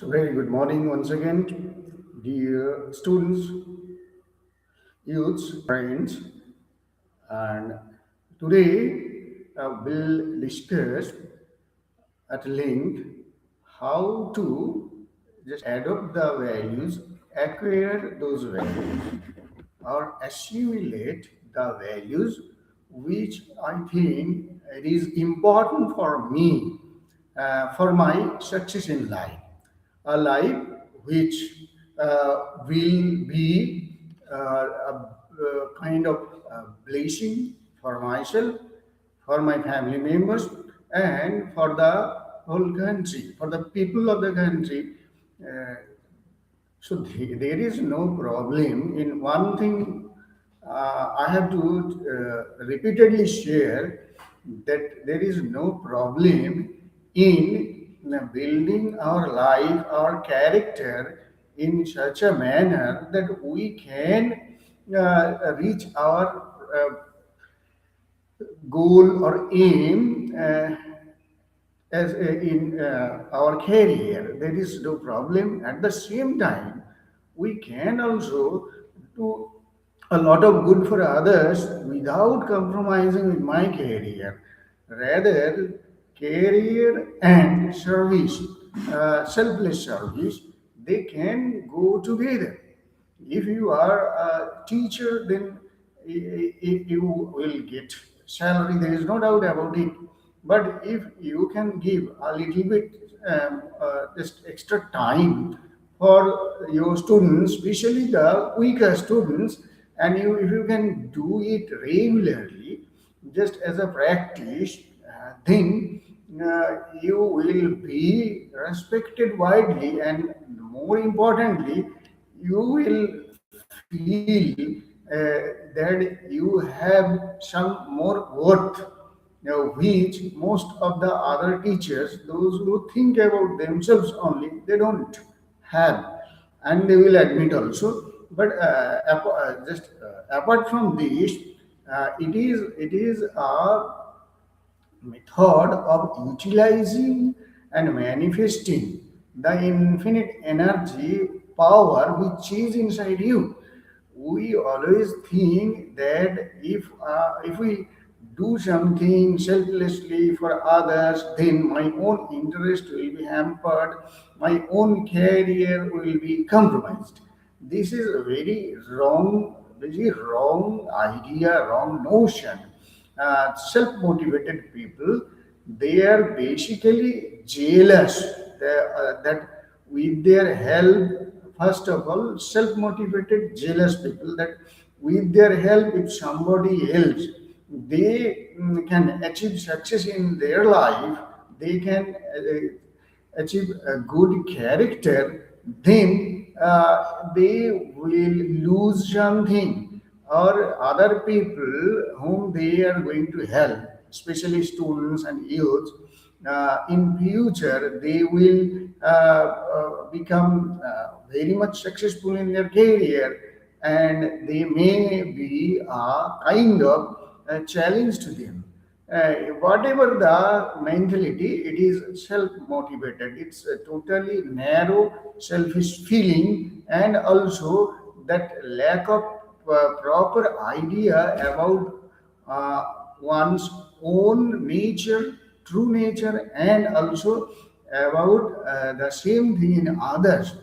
So, very good morning once again, dear students, youths, friends, and today we'll discuss at length how to just adopt the values, acquire those values, or assimilate the values which I think it is important for me for my success in life. A life which will be a kind of blessing for myself, for my family members, and for the whole country, for the people of the country. Uh, so there is no problem in one thing. I have to repeatedly share that there is no problem in building our life, our character in such a manner that we can reach our goal or aim in our career. There is no problem. At the same time, we can also do a lot of good for others without compromising with my career. Rather, career and service, selfless service, they can go together. If you are a teacher, then you will get salary. There is no doubt about it. But if you can give a little bit just extra time for your students, especially the weaker students, and if you can do it regularly, just as a practice, then you will be respected widely, and more importantly, you will feel that you have some more worth, which most of the other teachers, those who think about themselves only, they don't have, and they will admit also. But just apart from this, it is a method of utilizing and manifesting the infinite energy power which is inside you. We always think that if we do something selflessly for others, then my own interest will be hampered, my own career will be compromised. This is a very wrong idea, wrong notion. Self-motivated people, they are basically jealous that with their help, first of all, self-motivated jealous people, that with their help, if somebody else, they can achieve success in their life, they can achieve a good character, then they will lose something, or other people whom they are going to help, especially students and youth. In future, they will become very much successful in their career, and they may be a kind of challenge to them. Whatever the mentality, it is self-motivated. It's a totally narrow, selfish feeling, and also that lack of proper idea about uh, one's own nature, true nature, and also about the same thing in others.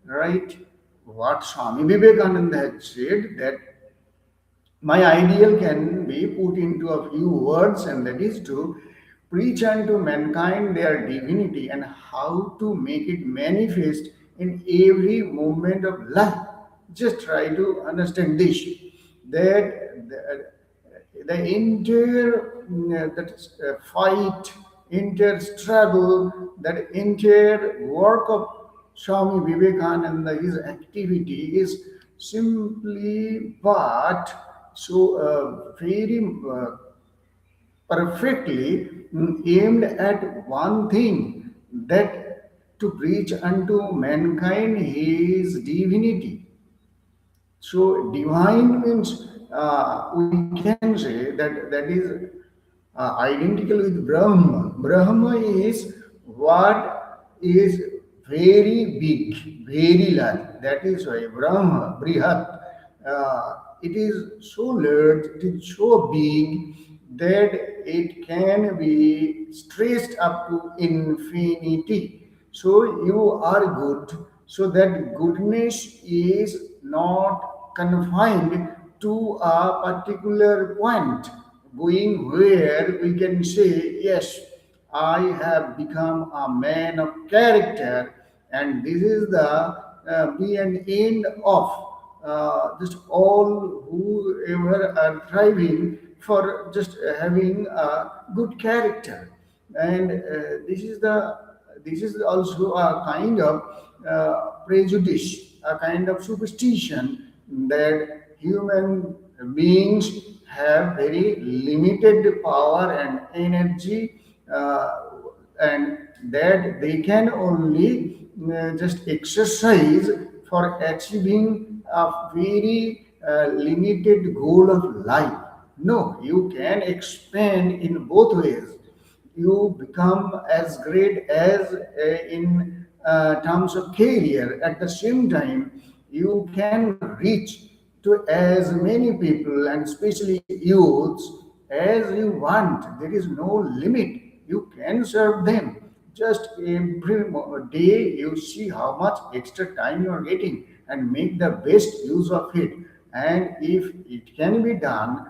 Right? What Swami Vivekananda had said, that my ideal can be put into a few words, and that is to preach unto mankind their divinity and how to make it manifest in every moment of life. Just try to understand this, that the entire fight, entire struggle, that entire work of Swami Vivekananda, his activity is simply but so very perfectly aimed at one thing, that to preach unto mankind his divinity. So divine means, we can say that that is identical with Brahma. Brahma is what is very big, very large. That is why Brahma, Brihat, it is so large, it is so big that it can be stretched up to infinity. So you are good. So that goodness is not confined to a particular point, going where we can say, yes, I have become a man of character, and this is the be and end of just all whoever are thriving for just having a good character. And this is also a kind of prejudice, a kind of superstition that human beings have very limited power and energy, and that they can only just exercise for achieving a very limited goal of life. No, you can expand in both ways. You become as great as in terms of career. At the same time, you can reach to as many people, and especially youths, as you want. There is no limit. You can serve them. Just every day you see how much extra time you are getting and make the best use of it. And if it can be done,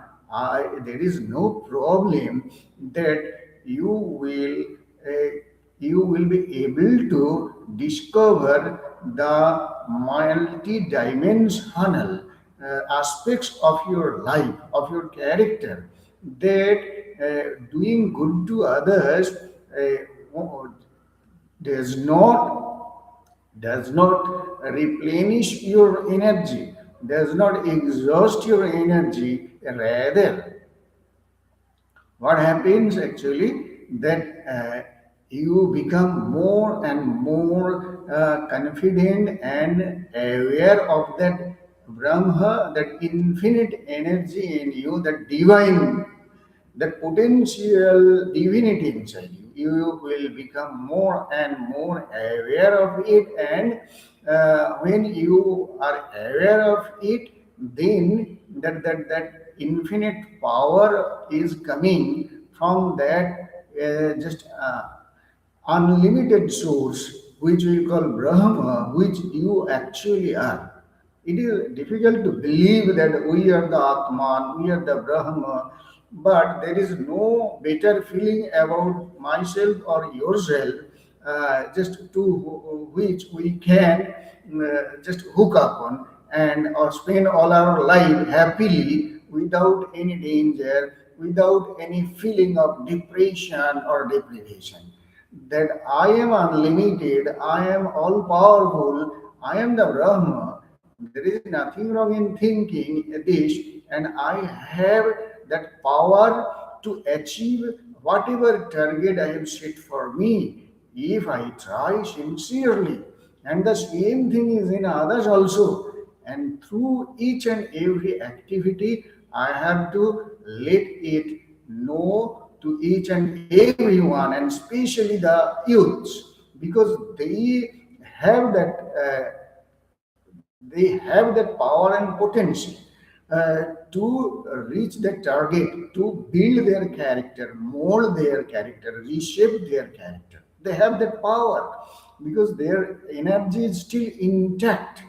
there is no problem that you will uh, you will be able to discover the multi-dimensional aspects of your life, of your character, that doing good to others does not replenish your energy, does not exhaust your energy. Rather, what happens actually that you become more and more confident and aware of that Brahma, that infinite energy in you, that divine, that potential divinity inside you. You will become more and more aware of it, and when you are aware of it, then that infinite power is coming from that just unlimited source, which we call Brahma, which you actually are. It is difficult to believe that we are the Atman, we are the Brahma, but there is no better feeling about myself or yourself, just to which we can just hook up on and or spend all our life happily without any danger, without any feeling of depression or deprivation. That I am unlimited, I am all powerful, I am the Brahma. There is nothing wrong in thinking this, and I have that power to achieve whatever target I have set for me if I try sincerely. And the same thing is in others also. And through each and every activity, I have to let it know to each and everyone, and especially the youths, because they have that power and potency to reach that target, to build their character, mold their character, reshape their character. They have that power because their energy is still intact.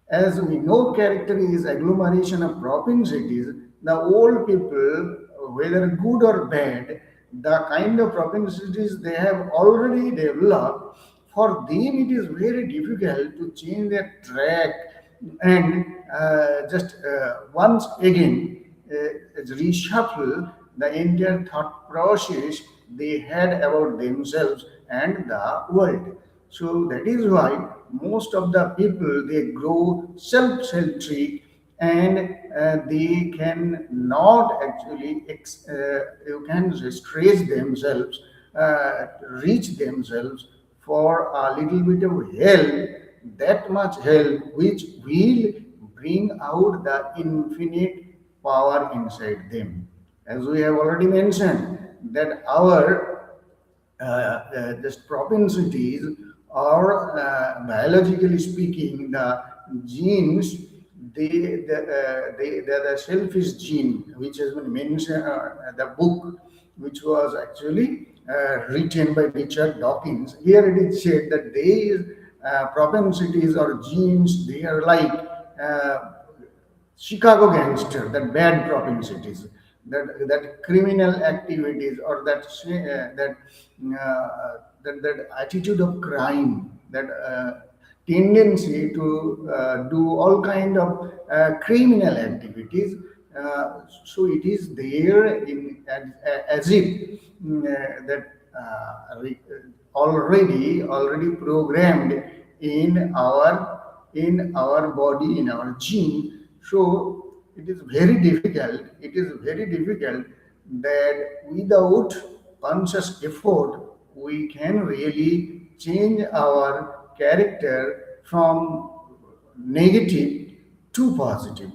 As we know, character is agglomeration of propensities. The old people, whether good or bad, the kind of propensities they have already developed, for them it is very difficult to change their track and just once again reshuffle the entire thought process they had about themselves and the world. So that is why most of the people they grow self-centric, and they can not actually you can stretch themselves, reach themselves for a little bit of help, that much help which will bring out the infinite power inside them. As we have already mentioned, that our just propensities or biologically speaking, the genes, the selfish gene, which has been mentioned, the book, which was actually written by Richard Dawkins. Here it is said that these propensities or genes, they are like Chicago gangster, that bad propensities, that criminal activities, or that attitude of crime, that tendency to do all kind of criminal activities. So it is there in as if that already programmed in our body, in our gene. So it is very difficult that without conscious effort we can really change our character from negative to positive.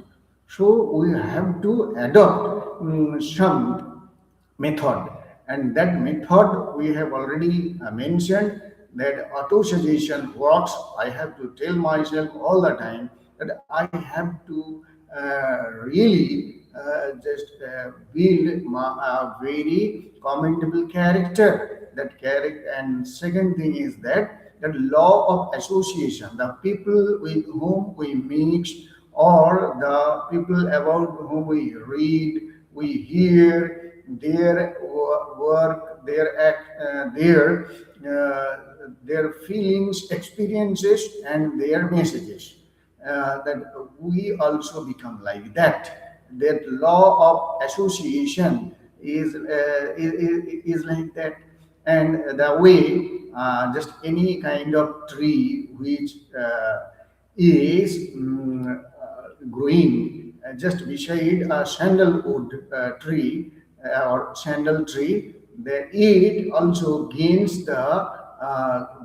So we have to adopt some method, and that method we have already mentioned, that auto suggestion works. I have to tell myself all the time that I have to really just build a very commendable character, that character. And second thing is that the law of association, the people with whom we mix, or the people about whom we read, we hear, their work, their act, their feelings, experiences, and their messages. That we also become like that. That law of association is like that. And the way just any kind of tree which is growing just beside a sandalwood tree, or sandal tree, that it also gains the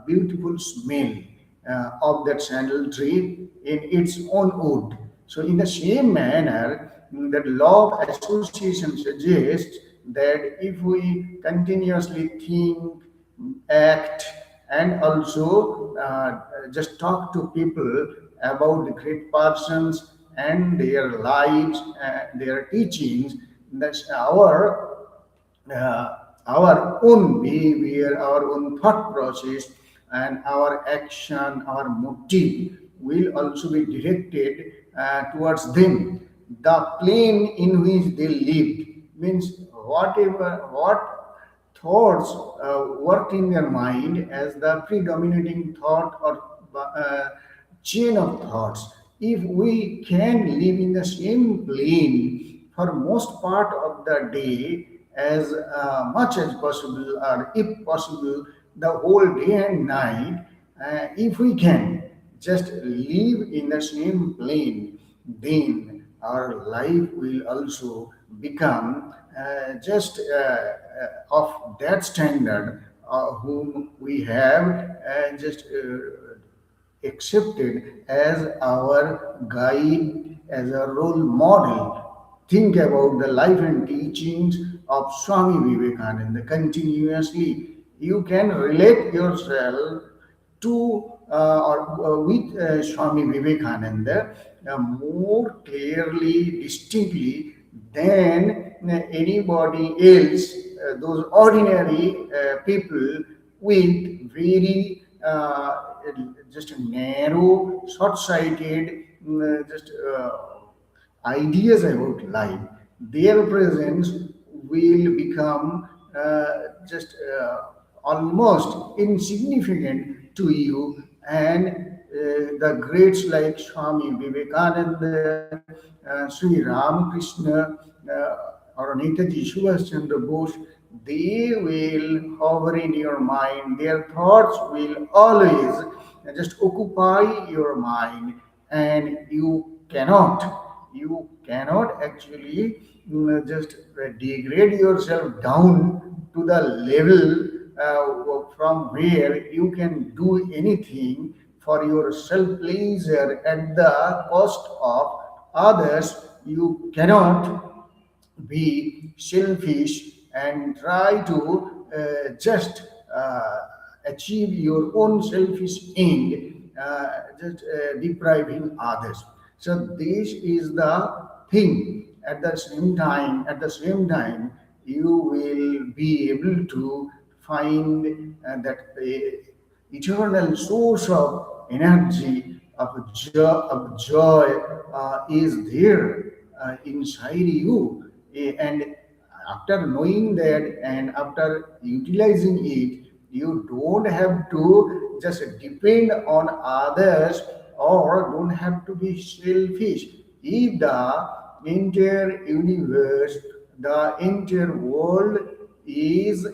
beautiful smell of that sandal tree in its own wood. So, in the same manner, that law of association suggests that if we continuously think, act, and also just talk to people about the great persons and their lives, their teachings, that's uh, our own behavior, our own thought process, and our action, our motive will also be directed towards them. The plane in which they lived, means what thoughts work in their mind as the predominating thought, or uh, chain of thoughts. If we can live in the same plane for most part of the day, as much as possible, or if possible, the whole day and night, if we can just live in the same plane, then our life will also become just of that standard whom we have just accepted as our guide, as a role model. Think about the life and teachings of Swami Vivekananda continuously. You can relate yourself to or with Swami Vivekananda more clearly, distinctly than anybody else. Those ordinary people with very just narrow, short-sighted, just ideas about life, their presence will become just almost insignificant to you. And the greats like Swami Vivekananda, Sri Ramakrishna, or Netaji Subhash Chandra Bose, they will hover in your mind. Their thoughts will always just occupy your mind, and you cannot actually just degrade yourself down to the level from where you can do anything for your self pleasure at the cost of others. You cannot be selfish and try to just achieve your own selfish end, just depriving others. So this is the thing. At the same time, you will be able to find that eternal source of energy, of joy is there inside you. And after knowing that and after utilizing it, you don't have to just depend on others or don't have to be selfish. If the entire universe, the entire world is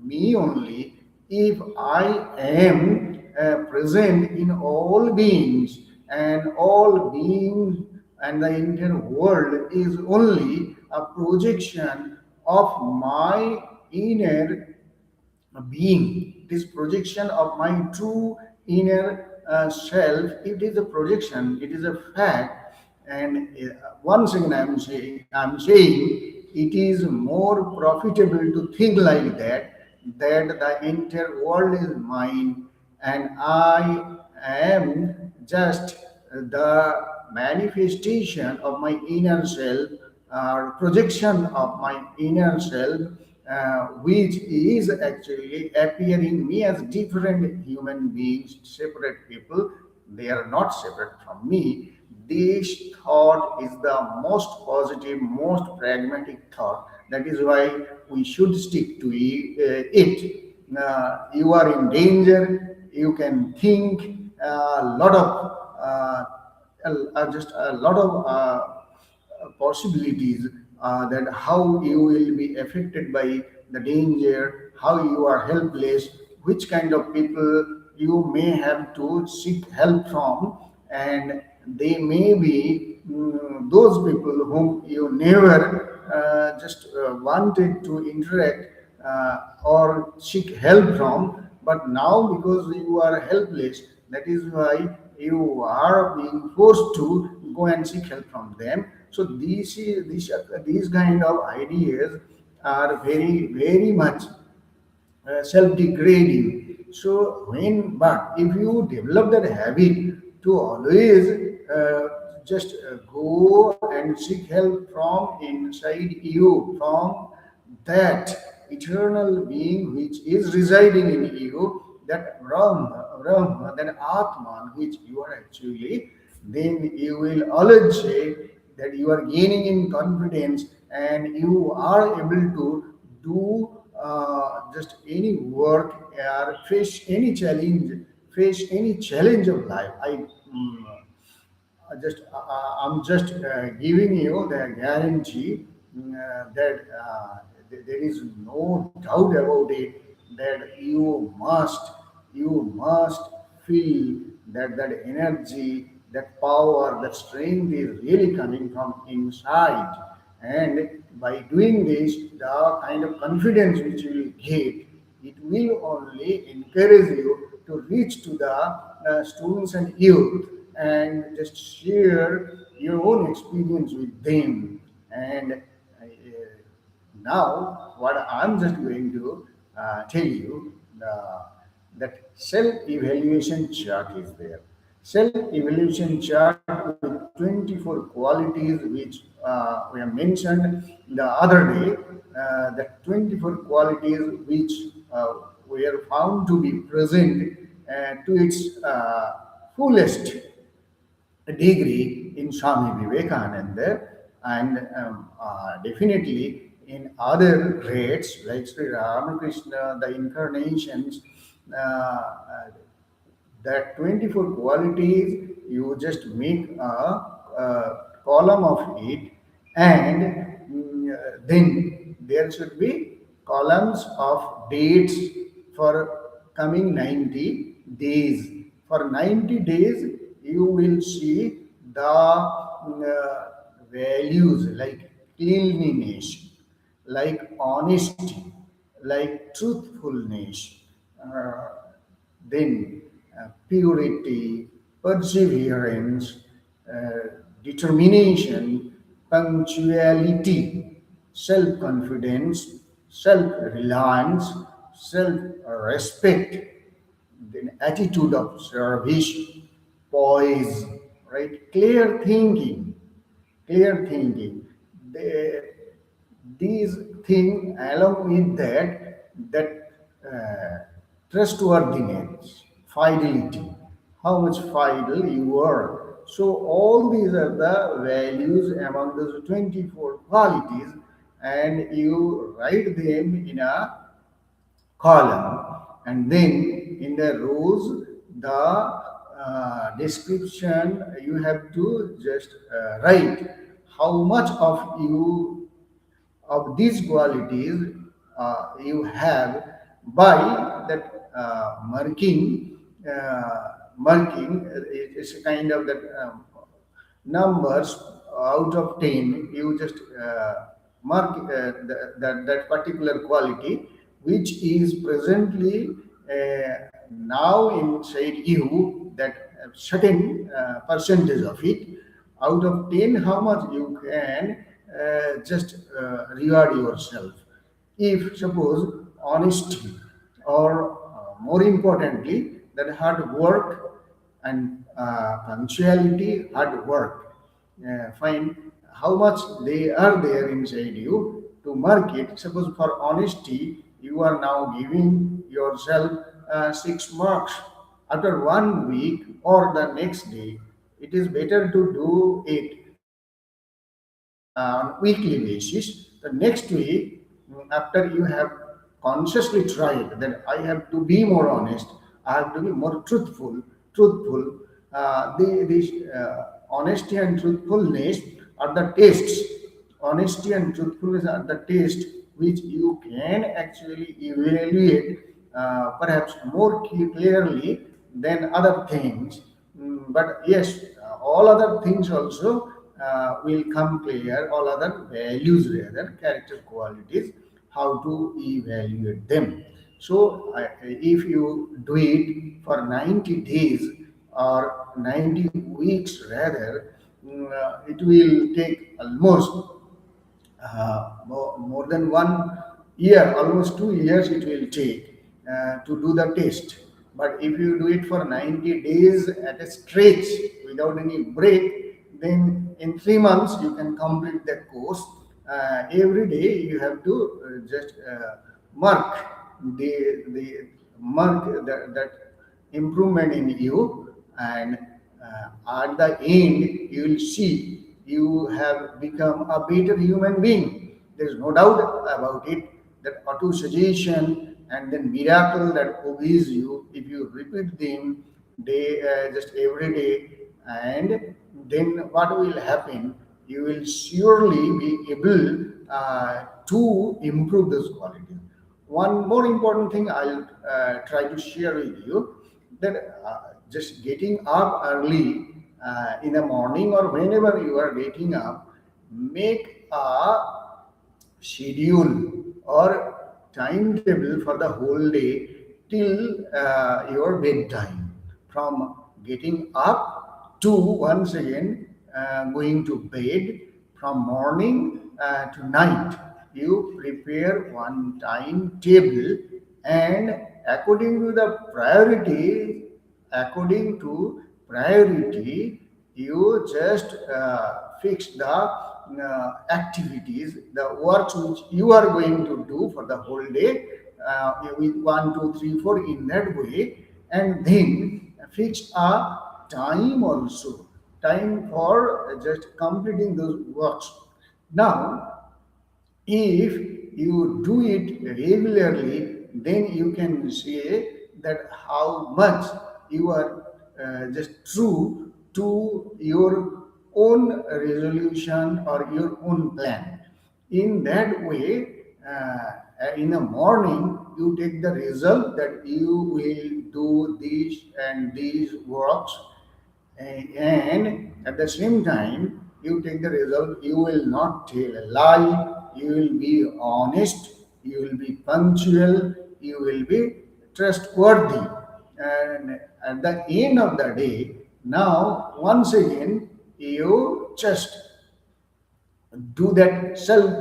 me only, if I am present in all beings, and all beings and the entire world is only a projection of my inner being. It is projection of my true inner self. It is a projection. It is a fact. And once again, I'm saying it is more profitable to think like that. That the entire world is mine, and I am just the manifestation of my inner self, or projection of my inner self, which is actually appearing me as different human beings, separate people. They are not separate from me. This thought is the most positive, most pragmatic thought. That is why we should stick to it. You are in danger. You can think a lot of just a lot of possibilities, that how you will be affected by the danger, how you are helpless, which kind of people you may have to seek help from, and they may be those people whom you never just wanted to interact or seek help from, but now because you are helpless, that is why you are being forced to go and seek help from them. So these kind of ideas are very much self-degrading. So but if you develop that habit to always just go and seek help from inside you, from that eternal being which is residing in you, that Brahma, that Atman which you are actually, then you will always say that you are gaining in confidence and you are able to do just any work or face any challenge of life. I'm just giving you the guarantee that there is no doubt about it, that you must feel that energy, that power, that strength is really coming from inside. And by doing this, the kind of confidence which you will get, it will only encourage you to reach to the students and youth and just share your own experience with them. And now, what I'm just going to tell you, that self-evaluation chart is there. Self-evaluation chart with 24 qualities, which we have mentioned the other day. That 24 qualities which were found to be present to its fullest degree in Swami Vivekananda, and definitely in other rates like Sri Ramakrishna, the incarnations, that 24 qualities, you just make a column of it, and then there should be columns of dates for coming 90 days. For 90 days, you will see the values like cleanliness, like honesty, like truthfulness, uh, then purity, perseverance, determination, punctuality, self confidence, self reliance, self-respect, then attitude of service, poise, right? Clear thinking. They, these things along with that trustworthiness, fidelity, how much fidel you are. So all these are the values among those 24 qualities, and you write them in a column, and then in the rows the description you have to just write how much of you of these qualities you have by that marking is a kind of that numbers out of 10 you just mark that particular quality which is presently now inside you, that certain percentage of it out of 10 how much you can just reward yourself. If suppose honesty, or more importantly that hard work and punctuality, hard work, find how much they are there inside you to mark it. Suppose for honesty you are now giving yourself 6 marks. After 1 week or the next day, it is better to do it on weekly basis. The next week, after you have consciously tried that I have to be more honest, I have to be more truthful. This honesty and truthfulness are the tests. Honesty and truthfulness are the test which you can actually evaluate perhaps more clearly than other things. But yes, all other things also will come clear, all other values rather, character qualities, how to evaluate them. So, if you do it for 90 days or 90 weeks rather, it will take almost more than 1 year, almost 2 years it will take to do the test. But if you do it for 90 days at a stretch without any break, then in 3 months you can complete that course. Every day you have to just mark the mark that improvement in you, and at the end you will see you have become a better human being. There is no doubt about it that auto suggestion and then miracle that obeys you if you repeat them day just every day, and then what will happen, you will surely be able to improve those qualities. One more important thing I'll try to share with you, that just getting up early in the morning or whenever you are getting up, make a schedule or timetable for the whole day till your bedtime. From getting up to once again going to bed, from morning to night, you prepare one timetable, and according to the priority, according to priority, you just fix the activities, the works which you are going to do for the whole day, with 1, 2, 3, 4 in that way, and then fix a time also, time for just completing those works. Now, if you do it regularly, then you can say that how much you are just true to your own resolution or your own plan. In that way, in the morning, you take the result that you will do these and these works, and at the same time you take the result, you will not tell a lie, you will be honest, you will be punctual, you will be trustworthy, and at the end of the day, now once again you just do that self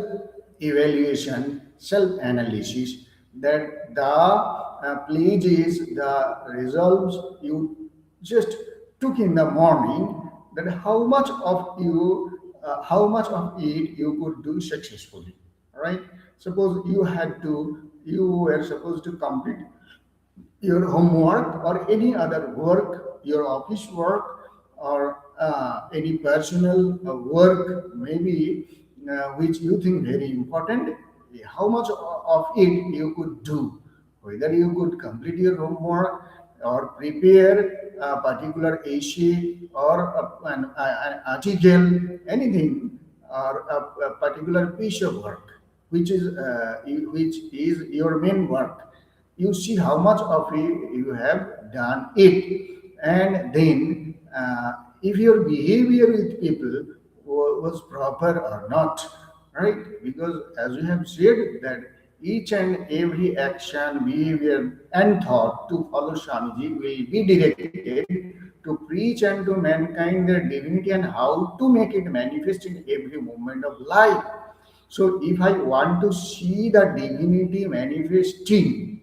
evaluation, self analysis, that the pledges, the resolves you just took in the morning, that how much of it you could do successfully, right? Suppose you were supposed to complete your homework or any other work, your office work, or any personal work, maybe which you think very important, how much of it you could do, whether you could complete your homework or prepare a particular essay or an article, anything, or a particular piece of work, which is your main work. You see how much of it you have done it, and then if your behavior with people was proper or not, right? Because as we have said that each and every action, behavior, and thought to follow Swamiji will be directed to preach unto mankind their divinity and how to make it manifest in every moment of life. So, if I want to see the divinity manifesting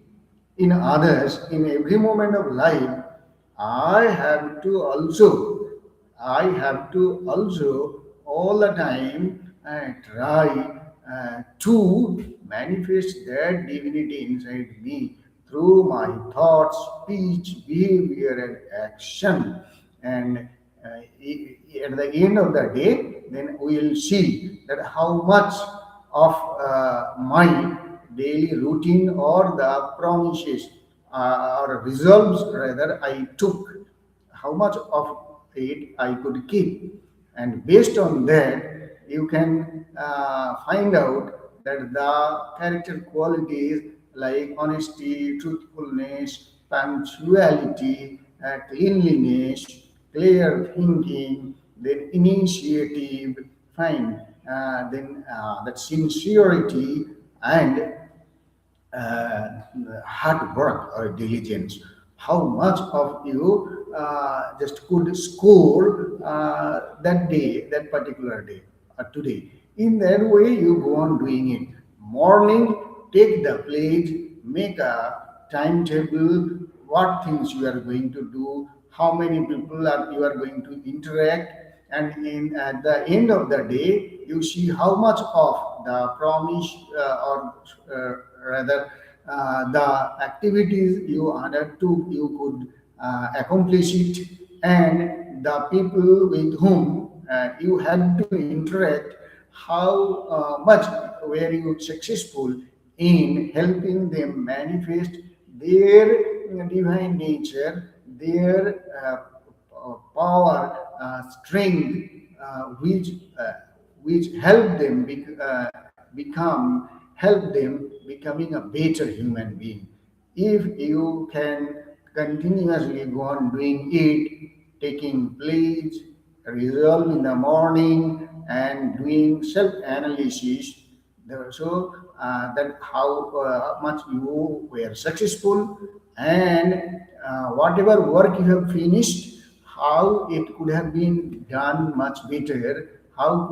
in others in every moment of life, I have to also, I have to also all the time try to manifest that divinity inside me through my thoughts, speech, behavior, and action. And at the end of the day, then we will see that how much of my daily routine or the promises or resolves rather I took, how much of it I could keep. And based on that, you can find out that the character qualities like honesty, truthfulness, punctuality, cleanliness, clear thinking, then initiative, fine, then that sincerity and uh, hard work or diligence, how much of you just could score that day, that particular day, today. In that way, you go on doing it. Morning, take the pledge, make a timetable, what things you are going to do, how many people are you are going to interact, and in at the end of the day, you see how much of the promise or rather the activities you undertook you could accomplish it, and the people with whom you had to interact, how much were you successful in helping them manifest their divine nature, their power, strength, uh, which help them help them becoming a better human being. If you can continuously go on doing it, taking pledge, resolve in the morning, and doing self-analysis, so that how much you were successful, and whatever work you have finished, how it could have been done much better, how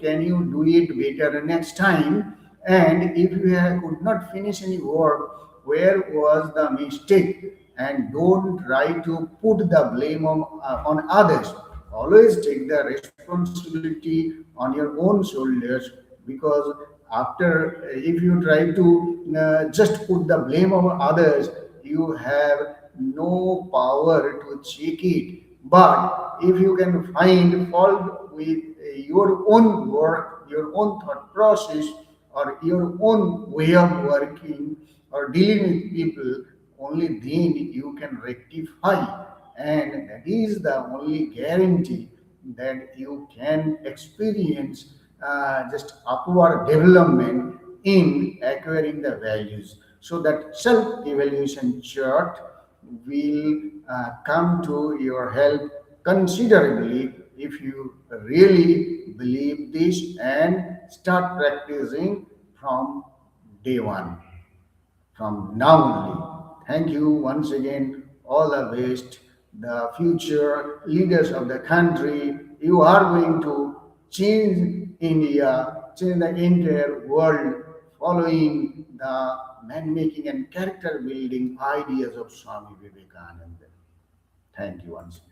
can you do it better next time, and if you could not finish any work, where was the mistake, and don't try to put the blame on others. Always take the responsibility on your own shoulders, because after if you try to just put the blame on others, you have no power to check it. But if you can find fault with your own work, your own thought process, or your own way of working or dealing with people, only then you can rectify. And that is the only guarantee that you can experience just upward development in acquiring the values. So that self-evaluation chart will come to your help considerably if you really believe this and start practicing from day one, from now only. Thank you once again. All the best. The future leaders of the country, you are going to change India, change the entire world following the man making and character building ideas of Swami Vivekananda. Thank you once again.